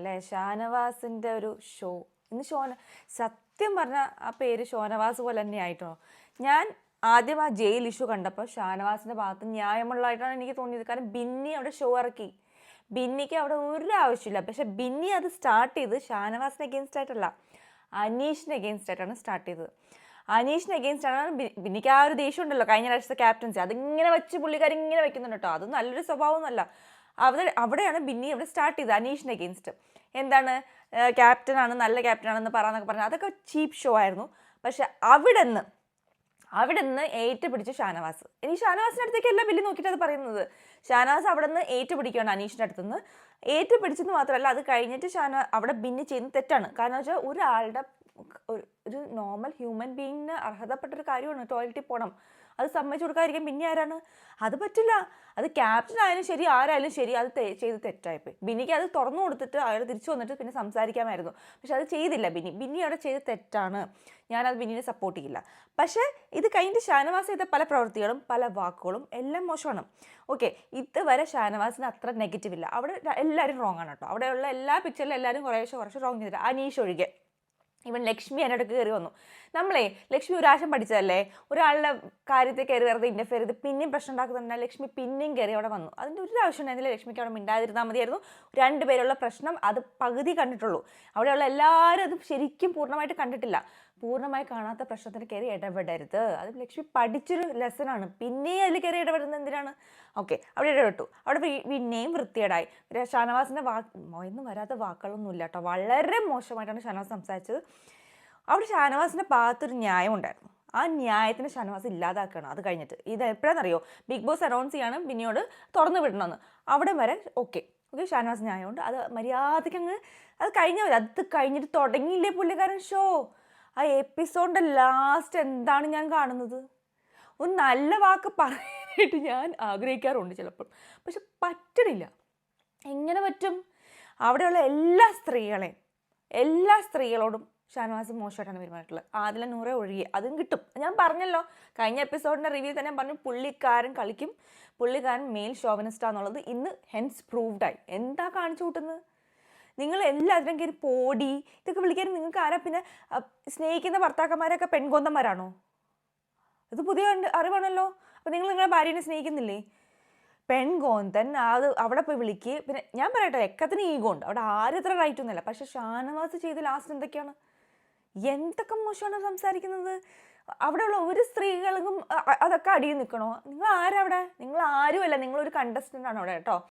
അല്ലേ ഷാനവാസിൻ്റെ ഒരു ഷോ ഇന്ന് സത്യം പറഞ്ഞാൽ ആ പേര് ഷോനവാസ് പോലെ തന്നെ ആയിട്ടോ. ഞാൻ ആദ്യം ആ ജയിൽ ഇഷ്യൂ കണ്ടപ്പോൾ ഷാനവാസിൻ്റെ ഭാഗത്ത് ന്യായമുള്ളതായിട്ടാണ് എനിക്ക് തോന്നിയത്. കാരണം ബിന്നി അവിടെ ഷോ ഇറക്കി, ബിന്നിക്ക് അവിടെ ഒരു ആവശ്യമില്ല. പക്ഷെ ബിന്നി അത് സ്റ്റാർട്ട് ചെയ്ത് ഷാനവാസിന് അഗെയിൻസ്റ്റ് ആയിട്ടല്ല, അനീഷിന് അഗെയിൻസ്റ്റ് ആയിട്ടാണ് സ്റ്റാർട്ട് ചെയ്തത്. അനീഷിന് അഗെയിൻസ്റ്റ് ആണ്. ബിന്നിക്ക് ആ ഒരു ദേഷ്യം ഉണ്ടല്ലോ കഴിഞ്ഞ പ്രാവശ്യത്തെ ക്യാപ്റ്റൻസി, അതിങ്ങനെ വെച്ച് പുള്ളിക്കാരി ഇങ്ങനെ വെക്കുന്നുണ്ട് കേട്ടോ. അത് നല്ലൊരു സ്വഭാവമൊന്നുമല്ല. അവിടെയാണ് ബിന്നി അവിടെ സ്റ്റാർട്ട് ചെയ്തത് അനീഷിന് അഗെയിൻസ്റ്റ്. എന്താണ് ക്യാപ്റ്റനാണ്, നല്ല ക്യാപ്റ്റനാണെന്ന് പറയാന്നൊക്കെ പറഞ്ഞാൽ അതൊക്കെ ചീപ്പ് ഷോ ആയിരുന്നു. പക്ഷെ അവിടെ നിന്ന് ഏറ്റുപിടിച്ച ഷാനവാസ്. ഇനി ഷാനവാസിൻ്റെ അടുത്തേക്കല്ല ബില്ലി നോക്കിയിട്ട് അത് പറയുന്നത്. ഷാനവാസ് അവിടെ നിന്ന് ഏറ്റുപിടിക്കുകയാണ് അനീഷിൻ്റെ അടുത്തുനിന്ന്. ഏറ്റുപിടിച്ചെന്ന് മാത്രമല്ല, അത് കഴിഞ്ഞിട്ട് അവിടെ ബിന്നി ചെയ്യുന്നത് തെറ്റാണ്. കാരണം വെച്ചാൽ ഒരാളുടെ ഒരു നോർമൽ ഹ്യൂമൻ ബീയിങ്ങിന് അർഹതപ്പെട്ടൊരു കാര്യമാണ് ടോയ്ലറ്റിൽ പോകണം. അത് സമ്മതിച്ചു കൊടുക്കാതിരിക്കാൻ ബിന്നി ആരാണ്? അത് പറ്റില്ല. അത് ക്യാപ്റ്റൻ ആയാലും ശരി, ആരായാലും ശരി, അത് ചെയ്ത് തെറ്റായിപ്പോയി. ബിന്നിക്ക് അത് തുറന്നു കൊടുത്തിട്ട് അയാൾ തിരിച്ചു വന്നിട്ട് പിന്നെ സംസാരിക്കാമായിരുന്നു. പക്ഷെ അത് ചെയ്തില്ല ബിന്നി അവിടെ ചെയ്ത് തെറ്റാണ്. ഞാനത് ബിന്നിനെ സപ്പോർട്ട് ചെയ്യില്ല. പക്ഷേ ഇത് കഴിഞ്ഞിട്ട് ഷാനവാസ് ചെയ്ത പല പ്രവൃത്തികളും പല വാക്കുകളും എല്ലാം മോശമാണ്. ഓക്കെ, ഇതുവരെ ഷാനവാസിന് അത്ര നെഗറ്റീവ് ഇല്ല. അവിടെ എല്ലാവരും റോങ് ആണ് കേട്ടോ. അവിടെയുള്ള എല്ലാ പിക്ചറിലും എല്ലാവരും കുറച്ച് റോങ് ചെയ്തിട്ട്, അനീഷ് ഒഴികെ. ഇവൻ ലക്ഷ്മി അതിനിടയ്ക്ക് കയറി വന്നു. ലക്ഷ്മി ഒരു ആശം പഠിച്ചതല്ലേ, ഒരാളുടെ കാര്യത്തിൽ കയറി വെറുതെ ഇൻ്റർഫിയർ ചെയ്ത് പിന്നെയും പ്രശ്നം ഉണ്ടാക്കുന്നുണ്ടെങ്കിൽ ലക്ഷ്മി പിന്നെയും കയറി അവിടെ വന്നു. അതിൻ്റെ ഒരു ആവശ്യം ഉണ്ടായിരുന്നില്ല. ലക്ഷ്മിക്ക് അവിടെ മിണ്ടാതിരുന്നാൽ മതിയായിരുന്നു. രണ്ടുപേരുള്ള പ്രശ്നം അത് പകുതി കണ്ടിട്ടുള്ളൂ. അവിടെയുള്ള എല്ലാവരും അത് ശരിക്കും പൂർണ്ണമായിട്ട് കണ്ടിട്ടില്ല. പൂർണ്ണമായി കാണാത്ത പ്രശ്നത്തിന് കയറി ഇടപെടരുത്. അത് ലക്ഷ്മി പഠിച്ചൊരു ലെസനാണ്. പിന്നെയും അതിൽ കയറി ഇടപെടുന്നത് എന്തിനാണ്? ഓക്കെ, അവിടെ ഇടപെട്ടു. അവിടെ പിന്നെയും വൃത്തികേടായി. ഷാനവാസിൻ്റെ ഒന്നും വരാത്ത വാക്കുകളൊന്നുമില്ല കേട്ടോ. വളരെ മോശമായിട്ടാണ് ഷാനവാസ് സംസാരിച്ചത്. അവിടെ ഷാനവാസിൻ്റെ ഭാഗത്തൊരു ന്യായം ഉണ്ടായിരുന്നു. ആ ന്യായത്തിന് ഷാനവാസ് ഇല്ലാതാക്കുകയാണ്. അത് കഴിഞ്ഞിട്ട് ഇത് എപ്പോഴാണെന്നറിയോ, ബിഗ് ബോസ് അനൗൺസ് ചെയ്യാണ് ബിന്നിയോട് തുറന്നു വിടണമെന്ന്. അവിടെ വരെ ഓക്കെ ഷാനവാസ് ന്യായമുണ്ട്. അത് മര്യാദയ്ക്ക് അങ്ങ് അത് കഴിഞ്ഞാൽ മതി. അത് കഴിഞ്ഞിട്ട് തുടങ്ങിയില്ലേ പുള്ളിക്കാരൻ ഷോ. ആ എപ്പിസോഡിൻ്റെ ലാസ്റ്റ് എന്താണ് ഞാൻ കാണുന്നത്? ഒരു നല്ല വാക്ക് പറയാനായിട്ട് ഞാൻ ആഗ്രഹിക്കാറുണ്ട് ചിലപ്പോൾ, പക്ഷെ പറ്റണില്ല. എങ്ങനെ പറ്റും? അവിടെയുള്ള എല്ലാ സ്ത്രീകളോടും ഷാനവാസ് മോശമായിട്ടാണ് പെരുമാറിയിട്ടുള്ളത്. ആദില നൂറെ ഒഴികെ. അതും കിട്ടും. ഞാൻ പറഞ്ഞല്ലോ, കഴിഞ്ഞ എപ്പിസോഡിൻ്റെ റിവ്യൂ തന്നെ പറഞ്ഞു പുള്ളിക്കാരൻ കളിക്കും, പുള്ളിക്കാരൻ മെയിൽ ഷോവനിസ്റ്റാന്നുള്ളത് ഇന്ന് ഹെൻസ് പ്രൂവ്ഡായി. എന്താ കാണിച്ചു കൂട്ടുന്നത്? നിങ്ങൾ എല്ലാത്തിനും കയറി പോടി ഇതൊക്കെ വിളിക്കാൻ നിങ്ങൾക്ക് ആരാ? പിന്നെ സ്നേഹിക്കുന്ന ഭർത്താക്കന്മാരൊക്കെ പെൺകൊന്തന്മാരാണോ? ഇത് പുതിയ അറിവാണല്ലോ. അപ്പം നിങ്ങൾ നിങ്ങളുടെ ഭാര്യനെ സ്നേഹിക്കുന്നില്ലേ? പെൺകോന്തൻ അത് അവിടെ പോയി വിളിക്ക്. പിന്നെ ഞാൻ പറയട്ടെ, എക്കത്തിന് ഈഗോ ഉണ്ട് അവിടെ, ആരും അത്ര റൈറ്റ് ഒന്നുമില്ല. പക്ഷെ ഷാനവാസ് ചെയ്ത് ലാസ്റ്റ് എന്തൊക്കെ മോശമാണ് സംസാരിക്കുന്നത്. അവിടെയുള്ള ഒരു സ്ത്രീകൾക്കും അതൊക്കെ അടിയിൽ നിൽക്കണോ? നിങ്ങൾ ആരവിടെ? നിങ്ങൾ ആരുമല്ല, നിങ്ങളൊരു കണ്ടസ്റ്റൻ്റ് ആണ് അവിടെ കേട്ടോ.